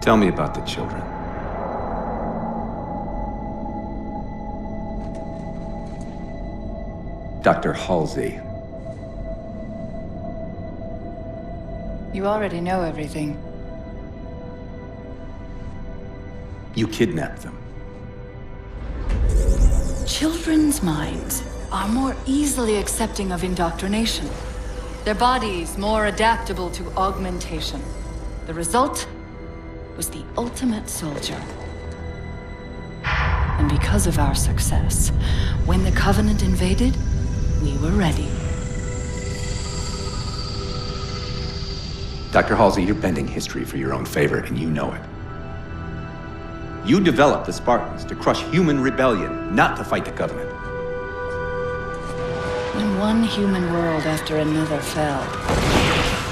Tell me about the children. Dr. Halsey. You already know everything. You kidnapped them. Children's minds are more easily accepting of indoctrination. Their bodies more adaptable to augmentation. The result was the ultimate soldier. And because of our success, when the Covenant invaded, we were ready. Dr. Halsey, you're bending history for your own favor, and you know it. You developed the Spartans to crush human rebellion, not to fight the Covenant. When one human world after another fell,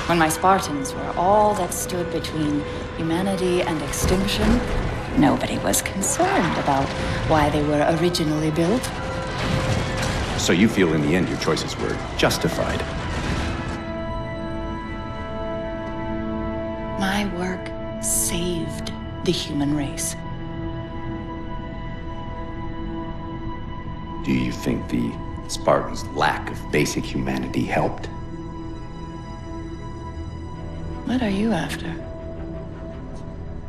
when my Spartans were all that stood between humanity and extinction, nobody was concerned about why they were originally built. So you feel in the end your choices were justified? My work saved the human race. Do you think the Spartans' lack of basic humanity helped? What are you after?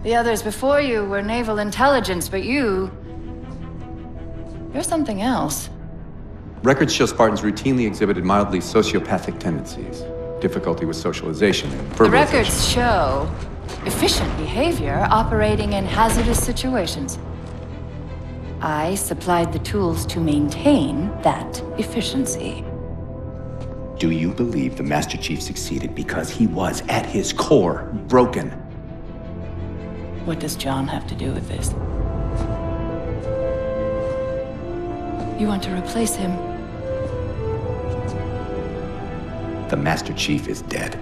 The others before you were naval intelligence, but you're something else. Records show Spartans routinely exhibited mildly sociopathic tendencies, difficulty with socialization, and verbalization. The records show efficient behavior operating in hazardous situations. I supplied the tools to maintain that efficiency. Do you believe the Master Chief succeeded because he was, at his core, broken? What does John have to do with this? You want to replace him? The Master Chief is dead.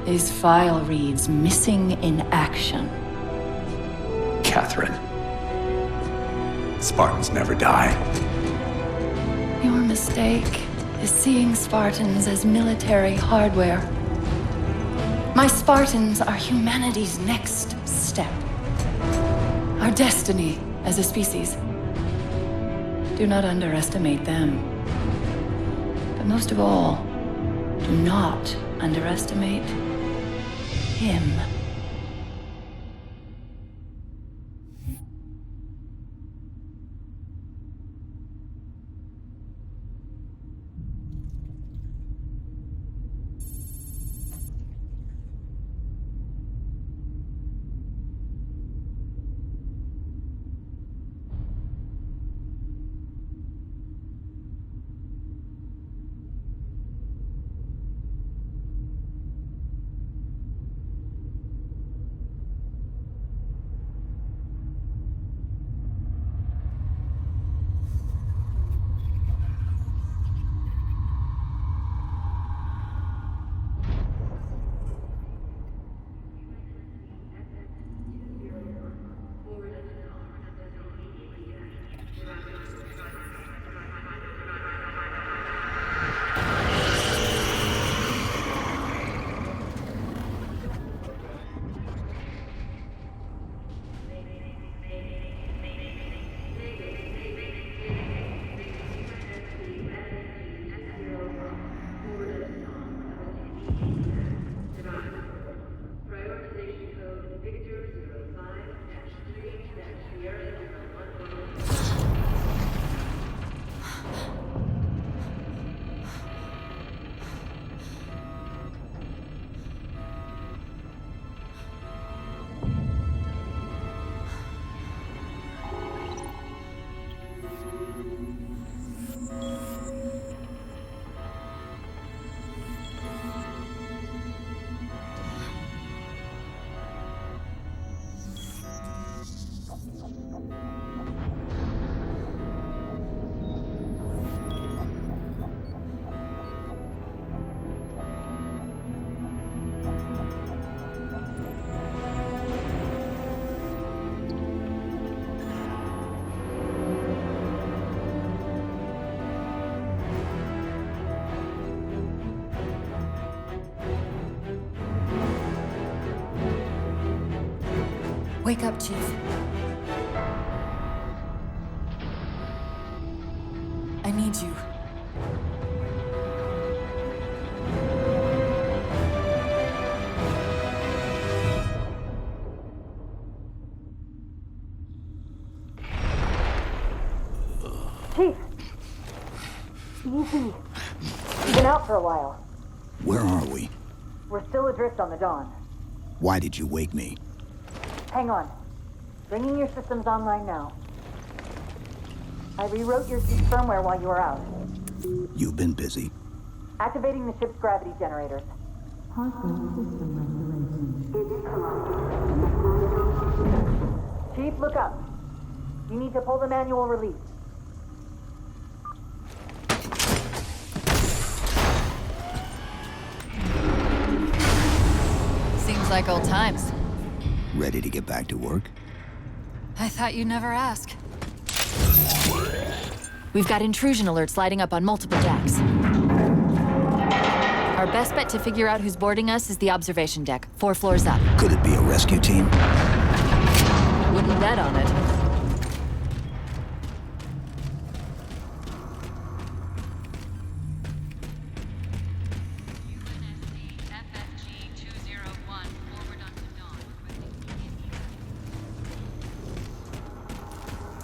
His file reads missing in action. Catherine. Spartans never die. Your mistake is seeing Spartans as military hardware. My Spartans are humanity's next step. Our destiny as a species. Do not underestimate them. But most of all, do not underestimate him. Wake up, Chief. I need you. Chief! Easy. You've been out for a while. Where are we? We're still adrift on the Dawn. Why did you wake me? Hang on. Bringing your systems online now. I rewrote your ship's firmware while you were out. You've been busy. Activating the ship's gravity generators. Chief, look up. You need to pull the manual release. Seems like old times. Ready to get back to work? I thought you'd never ask. We've got intrusion alerts lighting up on multiple decks. Our best bet to figure out who's boarding us is the observation deck, 4 floors up. Could it be a rescue team? Wouldn't bet on it.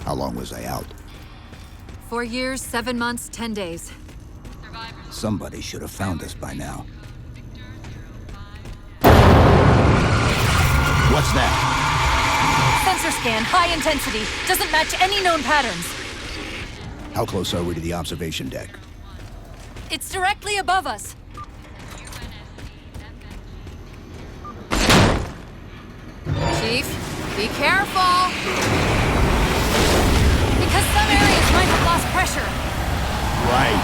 How long was I out? 4 years, 7 months, 10 days. Somebody should have found us by now. What's that? Sensor scan, high intensity. Doesn't match any known patterns. How close are we to the observation deck? It's directly above us. Chief, be careful. Because some areas might have lost pressure. Right.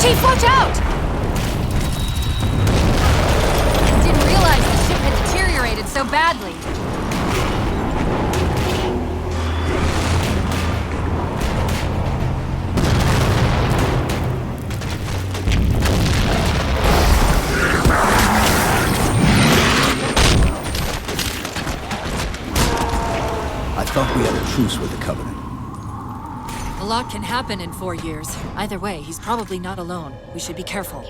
Chief, watch out! Didn't realize the ship had deteriorated so badly. I thought we had a truce with the Covenant. A lot can happen in 4 years. Either way, he's probably not alone. We should be careful.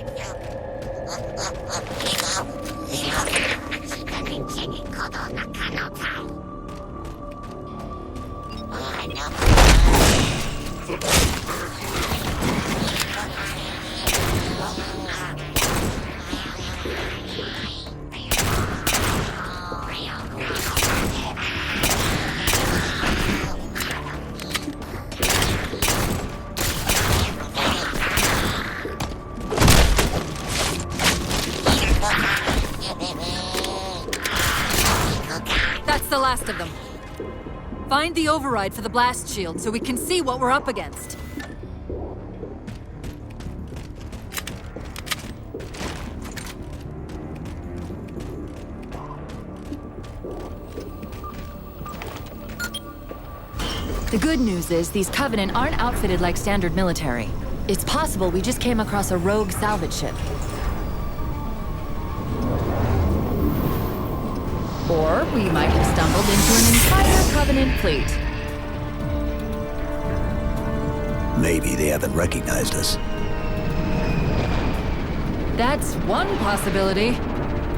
That's the last of them. Find the override for the blast shield so we can see what we're up against. The good news is these Covenant aren't outfitted like standard military. It's possible we just came across a rogue salvage ship. Or we might have stumbled into an entire Covenant fleet. Maybe they haven't recognized us. That's one possibility.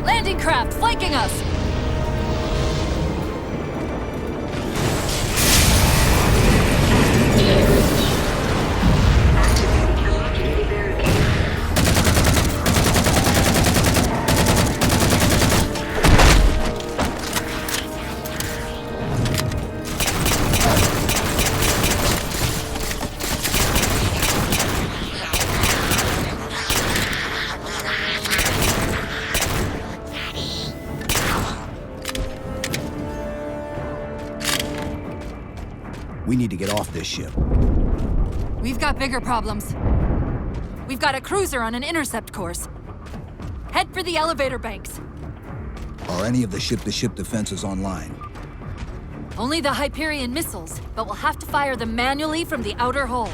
Landing craft flanking us! We need to get off this ship. We've got bigger problems. We've got a cruiser on an intercept course. Head for the elevator banks. Are any of the ship-to-ship defenses online? Only the Hyperion missiles, but we'll have to fire them manually from the outer hull.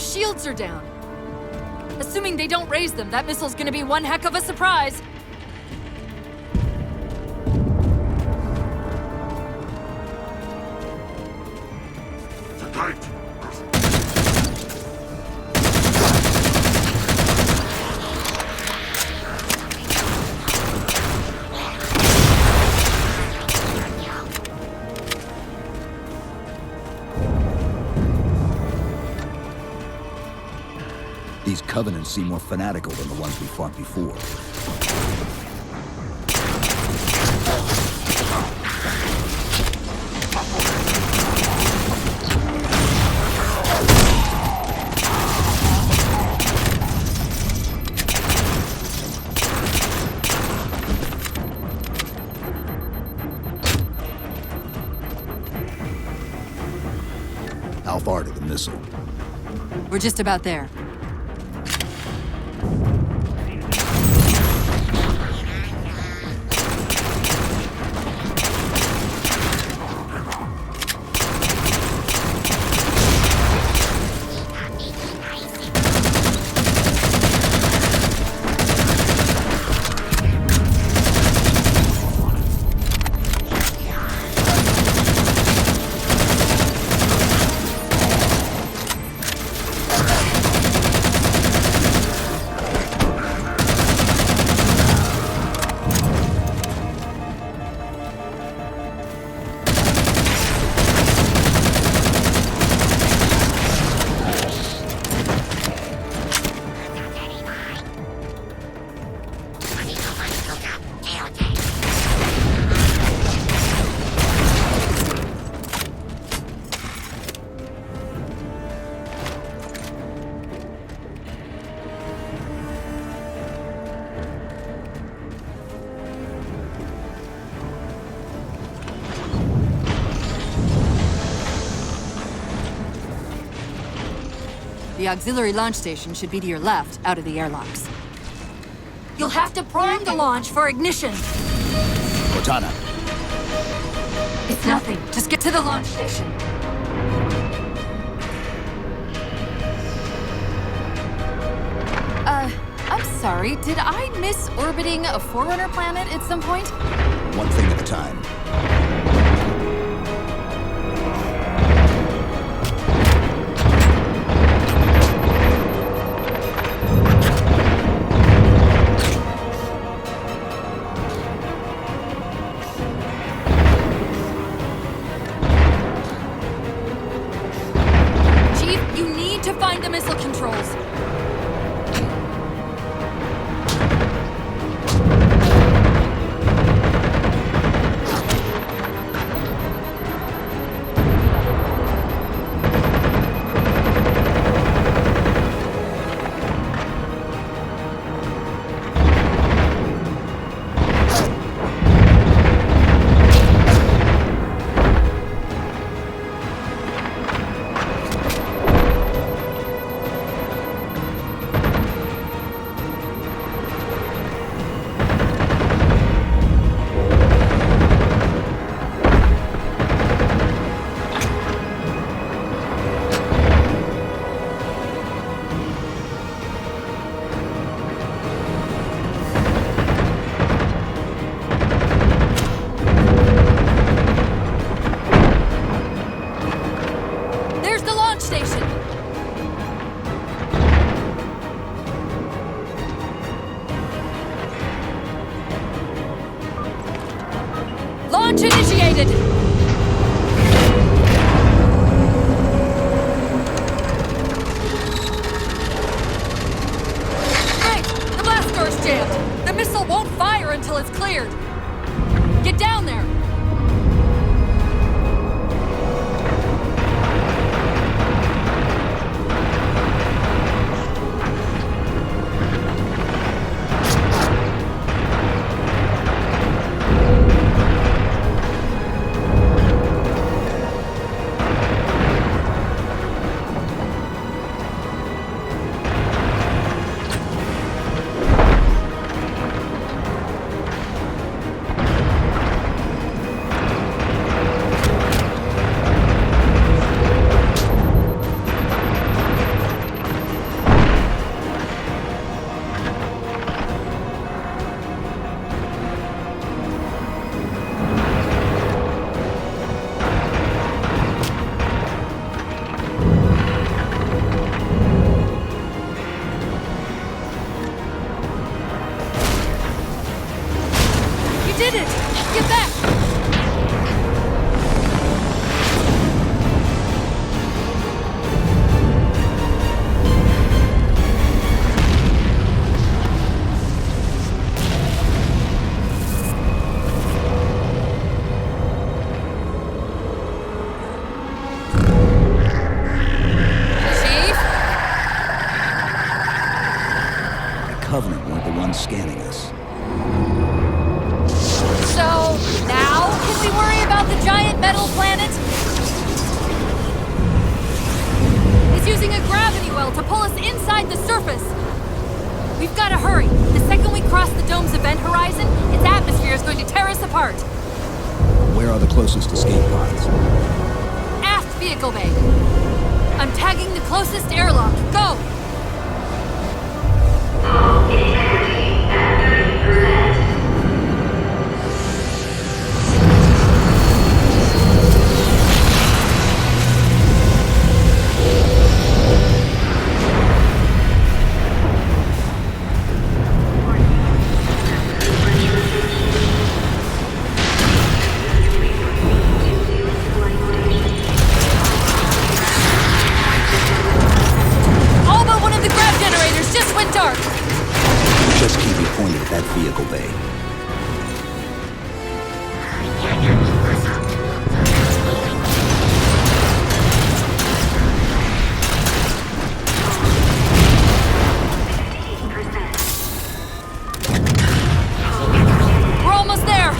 shields are down. Assuming they don't raise them, that missile's gonna be one heck of a surprise. These Covenants seem more fanatical than the ones we fought before. How far to the missile? We're just about there. The auxiliary launch station should be to your left, out of the airlocks. You'll have to prime the launch for ignition. Cortana. It's nothing. Just get to the launch station. I'm sorry. Did I miss orbiting a Forerunner planet at some point? One thing at a time. Find the missile controls. Launch initiated! Great! The blast door's jammed! The missile won't fire until it's cleared! Get down there! did it! Get back! Chief? The Covenant weren't the ones scanning us. So, now can we worry about the giant metal planet? It's using a gravity well to pull us inside the surface. We've got to hurry. The second we cross the dome's event horizon, its atmosphere is going to tear us apart. Where are the closest escape pods? Aft vehicle bay. I'm tagging the closest airlock. Go! All but one of the grav generators just went dark. Just keep me pointed at that vehicle bay. We're almost there.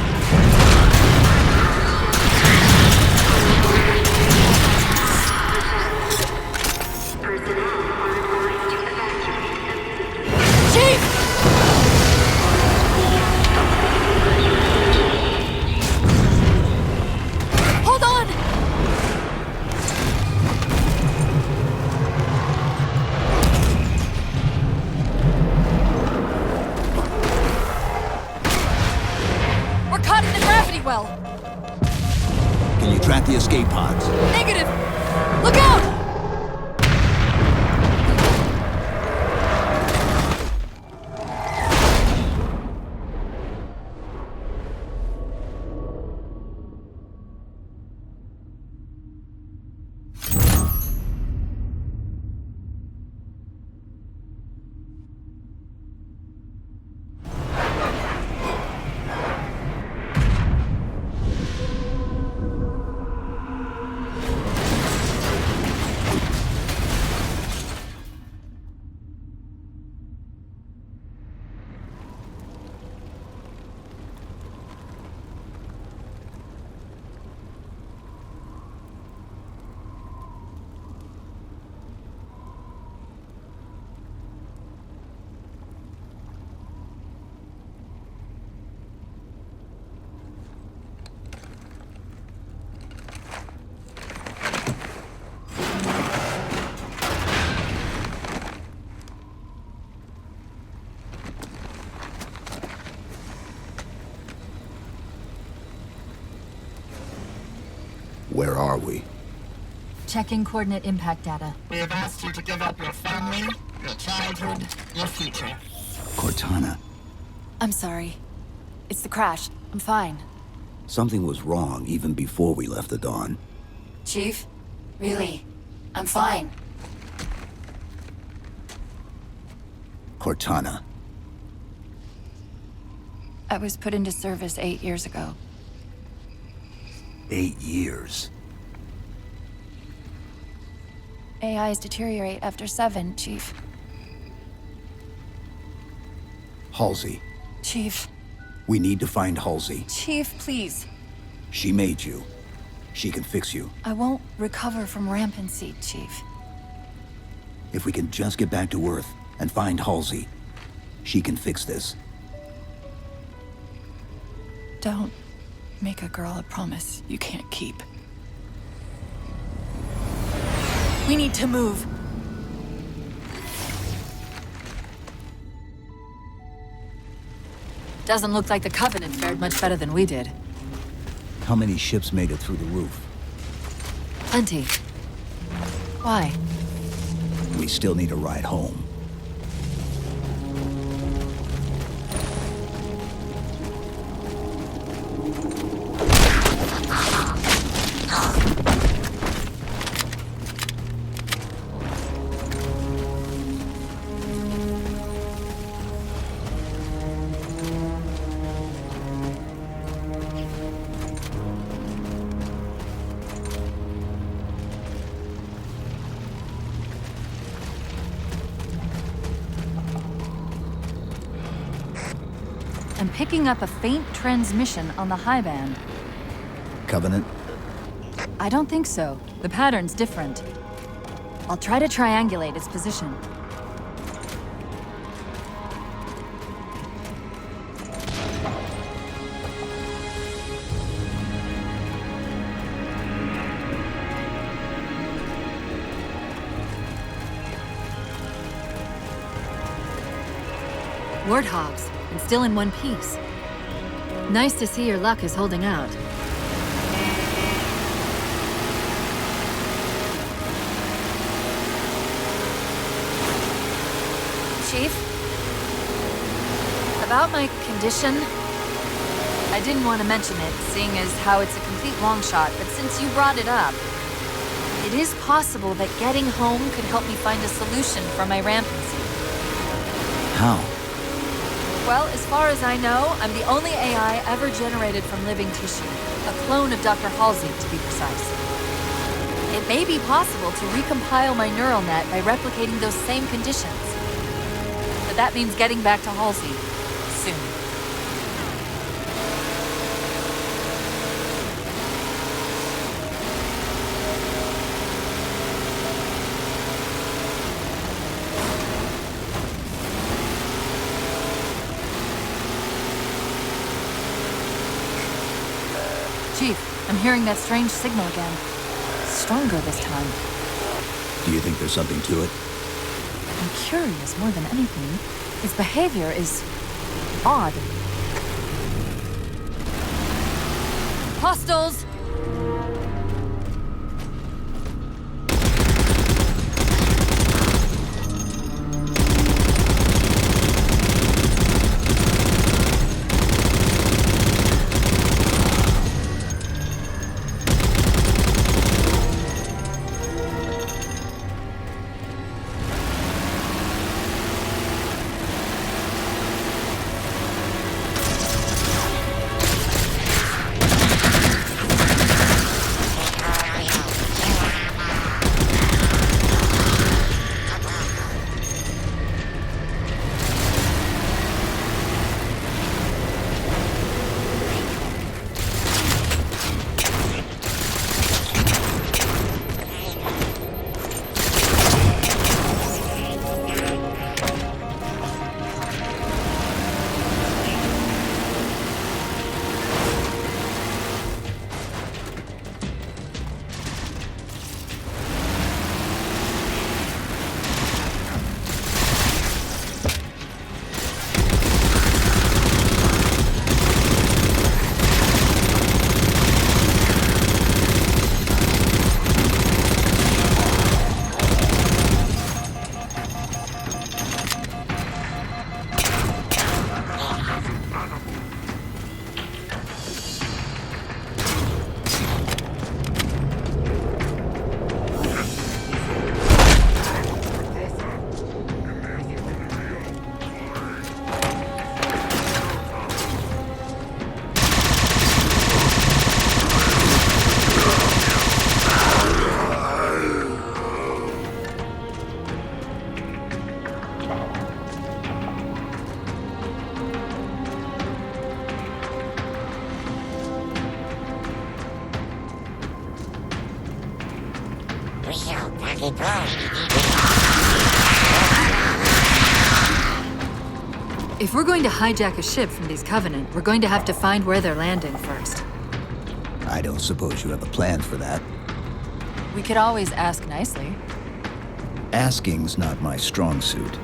Chief! Hold on! We're caught in the gravity well. Can you track the escape pods? Negative. Look out! Where are we? Checking coordinate impact data. We have asked you to give up your family, your childhood, your future. Cortana, I'm sorry. It's the crash. I'm fine. something was wrong even before we left the Dawn. Chief? Really? I'm fine. Cortana. I was put into service 8 years ago. 8 years. AIs deteriorate after 7, Chief. Halsey. Chief. We need to find Halsey. Chief, please. She made you. She can fix you. I won't recover from rampancy, Chief. If we can just get back to Earth and find Halsey, she can fix this. Don't make a girl a promise you can't keep. We need to move. Doesn't look like the Covenant fared much better than we did. How many ships made it through the roof? Plenty. Why? We still need a ride home. I'm picking up a faint transmission on the high band. Covenant? I don't think so. The pattern's different. I'll try to triangulate its position. Warthogs, and still in one piece. Nice to see your luck is holding out. Chief? About my condition? I didn't want to mention it, seeing as how it's a complete long shot, but since you brought it up, it is possible that getting home could help me find a solution for my rampancy. How? Well, as far as I know, I'm the only AI ever generated from living tissue. A clone of Dr. Halsey, to be precise. It may be possible to recompile my neural net by replicating those same conditions. But that means getting back to Halsey soon. Chief, I'm hearing that strange signal again. Stronger this time. Do you think there's something to it? I'm curious more than anything. Its behavior is odd. Hostiles! If we're going to hijack a ship from these Covenant, we're going to have to find where they're landing first. I don't suppose you have a plan for that. We could always ask nicely. Asking's not my strong suit.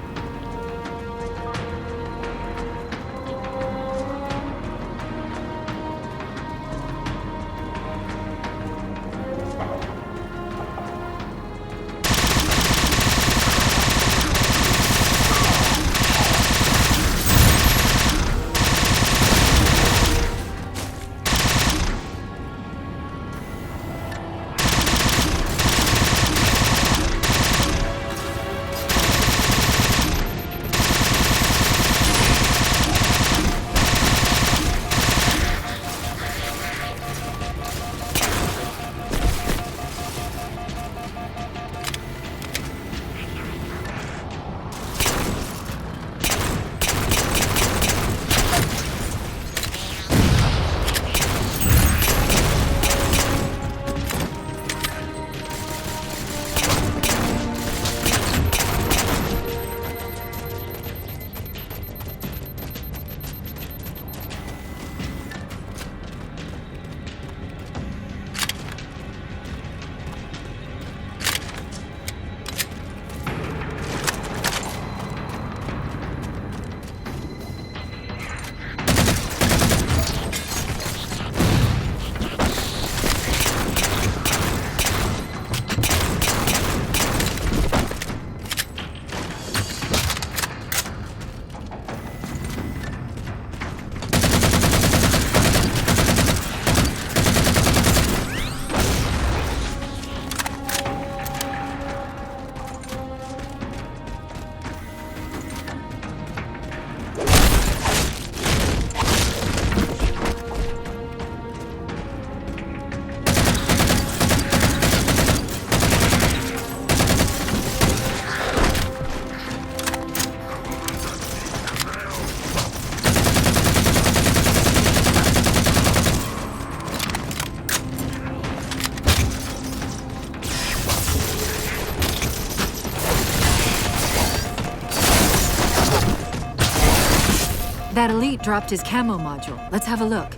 mate dropped his camo module. Let's have a look.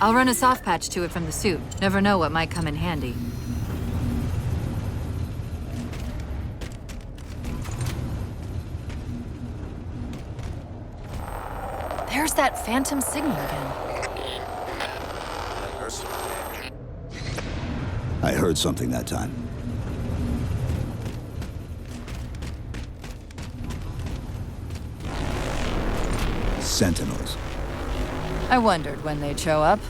I'll run a soft patch to it from the suit. Never know what might come in handy. There's that phantom signal again. I heard something that time. Sentinels. I wondered when they'd show up.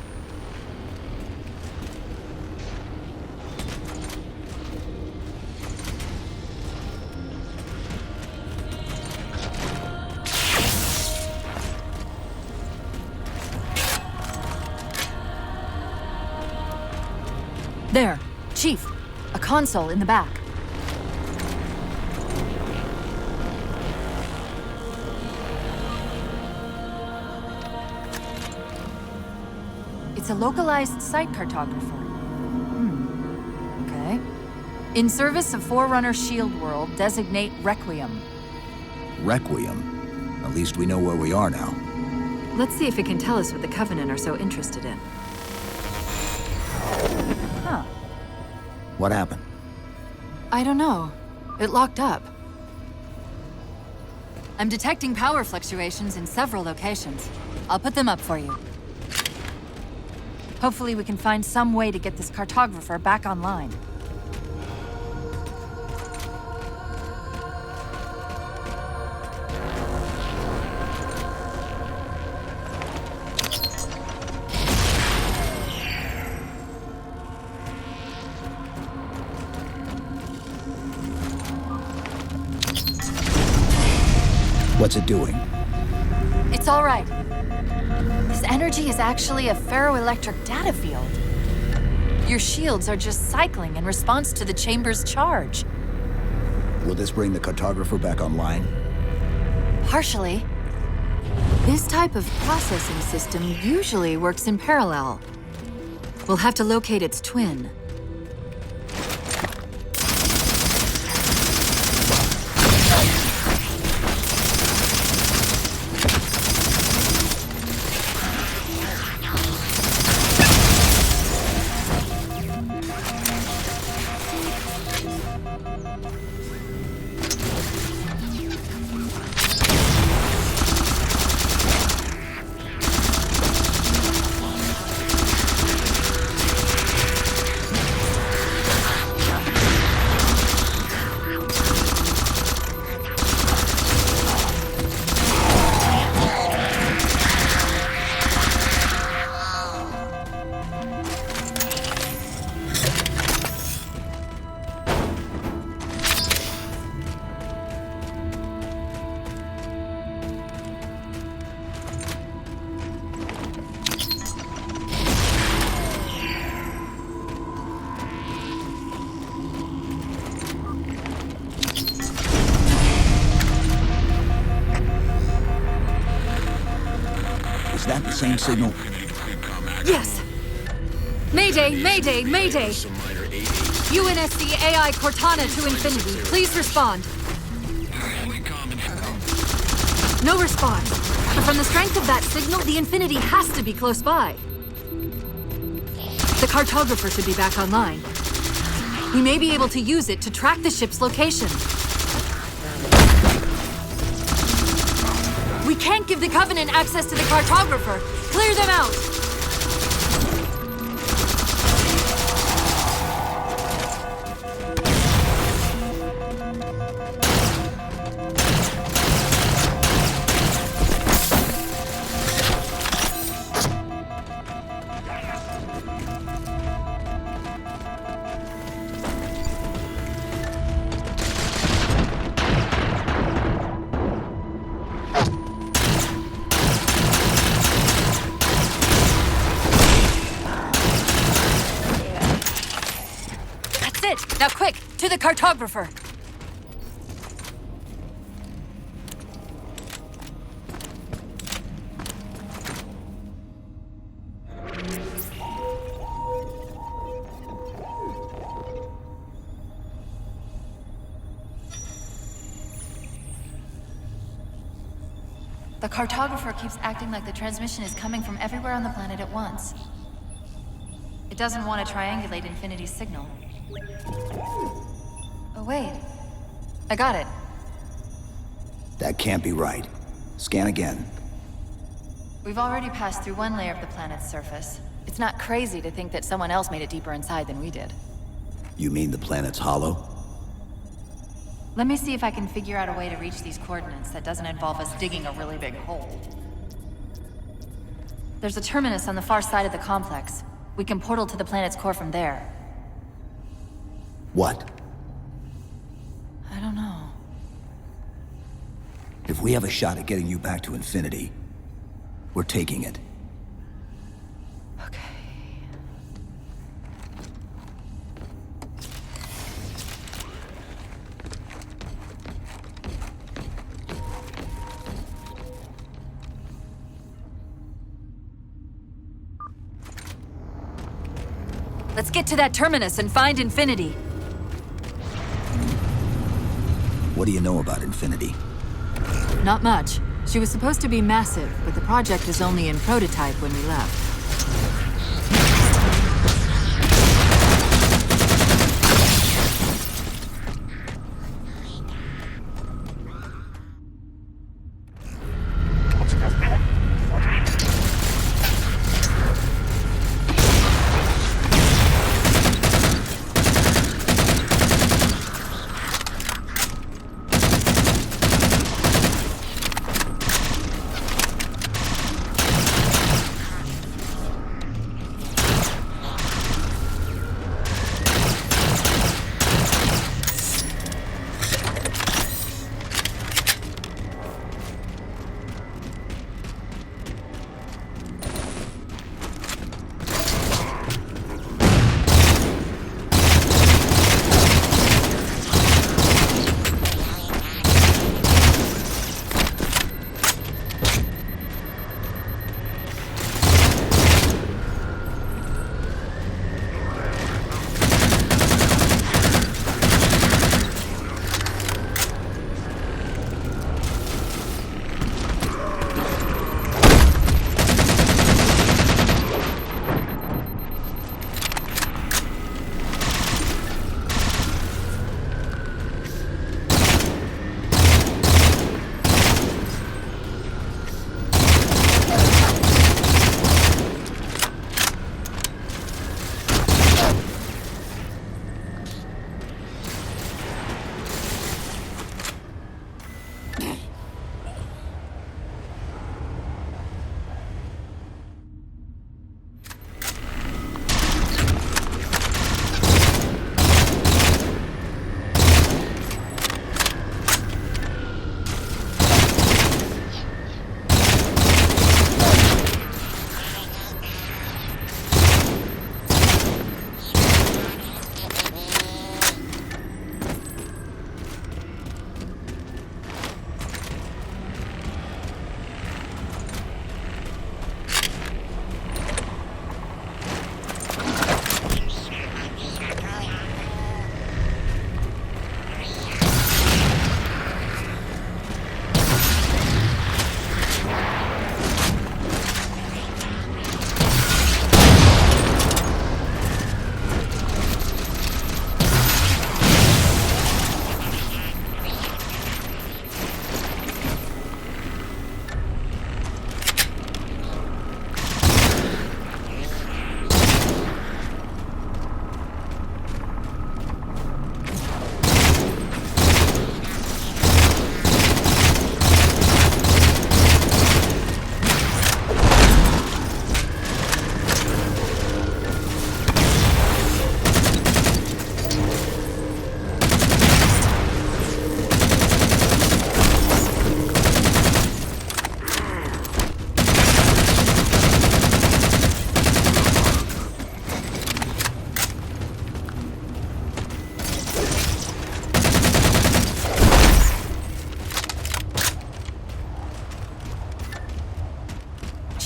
There, Chief. A console in the back. It's a localized site cartographer. Okay. In service of Forerunner Shield World, designate Requiem. Requiem? At least we know where we are now. Let's see if it can tell us what the Covenant are so interested in. Huh. What happened? I don't know. It locked up. I'm detecting power fluctuations in several locations. I'll put them up for you. Hopefully we can find some way to get this cartographer back online. What's it doing? It's all right. This energy is actually a ferroelectric data field. Your shields are just cycling in response to the chamber's charge. Will this bring the cartographer back online? Partially. This type of processing system usually works in parallel. We'll have to locate its twin. Is that the same signal? Yes! Mayday, mayday, mayday! UNSC AI Cortana to Infinity. Please respond. No response. But from the strength of that signal, the Infinity has to be close by. The cartographer should be back online. We may be able to use it to track the ship's location. We can't give the Covenant access to the cartographer. Clear them out! Now quick, to the cartographer! The cartographer keeps acting like the transmission is coming from everywhere on the planet at once. It doesn't want to triangulate Infinity's signal. Oh, wait. I got it. That can't be right. Scan again. We've already passed through one layer of the planet's surface. It's not crazy to think that someone else made it deeper inside than we did. You mean the planet's hollow? Let me see if I can figure out a way to reach these coordinates that doesn't involve us digging a really big hole. There's a terminus on the far side of the complex. We can portal to the planet's core from there. What? I don't know. If we have a shot at getting you back to Infinity, we're taking it. Okay. Let's get to that terminus and find Infinity. What do you know about Infinity? Not much. She was supposed to be massive, but the project was only in prototype when we left.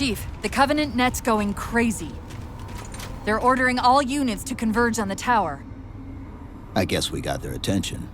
Chief, the Covenant net's going crazy. They're ordering all units to converge on the tower. I guess we got their attention.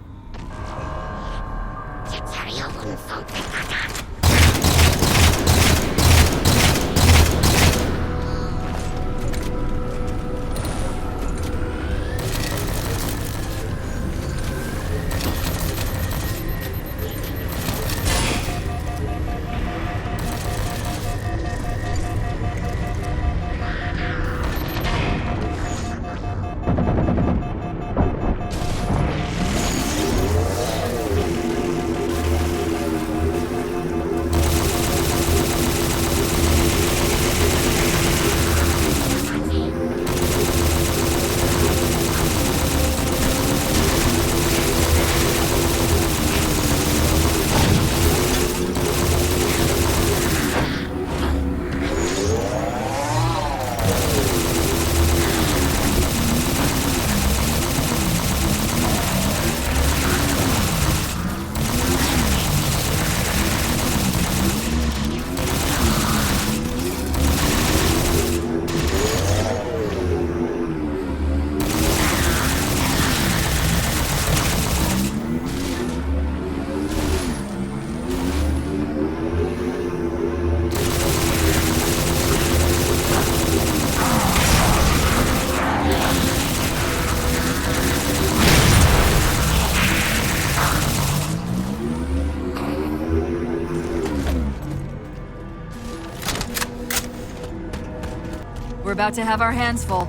We're about to have our hands full.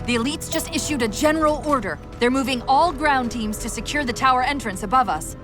The elites just issued a general order. They're moving all ground teams to secure the tower entrance above us.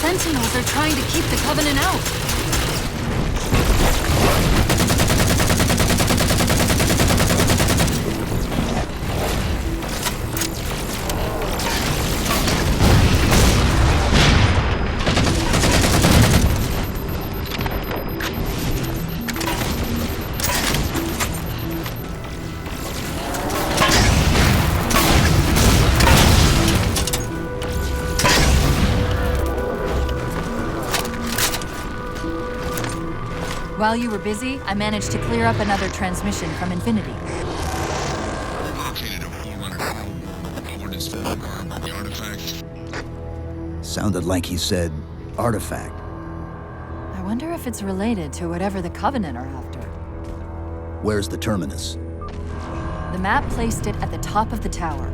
Sentinels are trying to keep the Covenant out. While you were busy, I managed to clear up another transmission from Infinity. Located a coordinates for the artifact. Sounded like he said artifact. I wonder if it's related to whatever the Covenant are after. Where's the terminus? The map placed it at the top of the tower.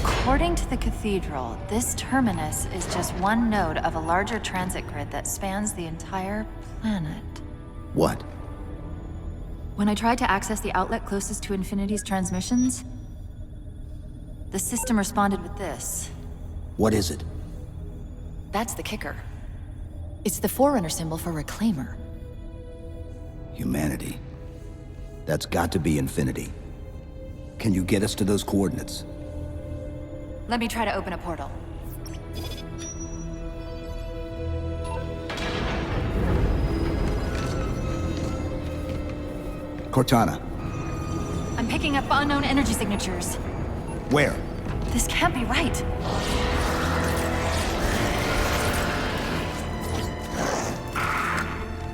According to the Cathedral, this terminus is just one node of a larger transit grid that spans the entire planet. What? When I tried to access the outlet closest to Infinity's transmissions, the system responded with this. What is it? That's the kicker. It's the Forerunner symbol for Reclaimer. Humanity. That's got to be Infinity. Can you get us to those coordinates? Let me try to open a portal. Cortana. I'm picking up unknown energy signatures. Where? This can't be right.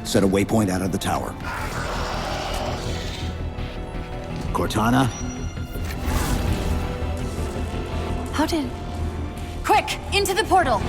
Set a waypoint out of the tower. Cortana? How did... Quick, into the portal!